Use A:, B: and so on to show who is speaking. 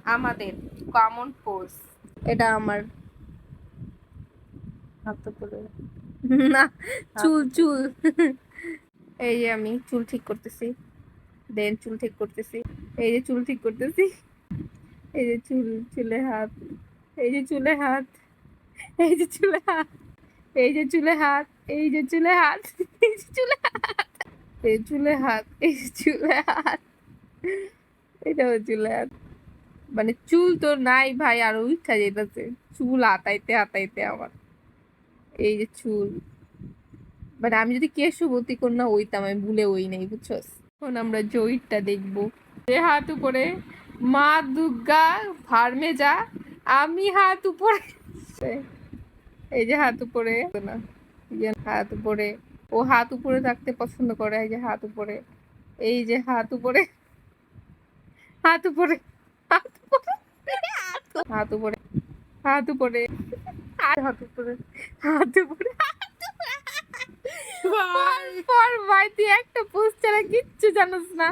A: আমাদের common pose. এটা আমার হাত উপরে না, চুল চুল। এই যে আমি চুল ঠিক করতেছি, দেন চুল ঠিক করতেছি, এই যে চুল ঠিক করতেছি, এই যে চুলে হাত, এই যে চুলে হাত, এই যে চুলে হাত, এই যে চুলে হাত, এই যে চুলে হাত, এই যে চুলে হাত, এই চুলে হাত, এই যে চুলে হাত, এটাও চুলে হাত। মানে চুল তো নাই ভাই, আর উঠা যেতেছে চুল হাতাইতে হাতাইতে আমার। এই যে চুল, মানে আমি যদি কেশবতী কন্যা হইতাম, আমি ভুলে হই নাই, বুঝছস। এখন আমরা জয়ীরটা দেখবো। যে হাত উপরে, মা দুর্গা ফার্মে যা, আমি হাত উপরে। এই যে হাত উপরে না, হাত উপরে, ও হাত উপরে থাকতে পছন্দ করে। এই যে হাত উপরে, এই যে হাত উপরে, হাত উপরে, হাত উপরে, হাত উপরে, হাত উপরে, হাত উপরে, হাত উপরে। পর ভাই, তুই একটা পোস্ট ছাড়া কিচ্ছু জানোস না।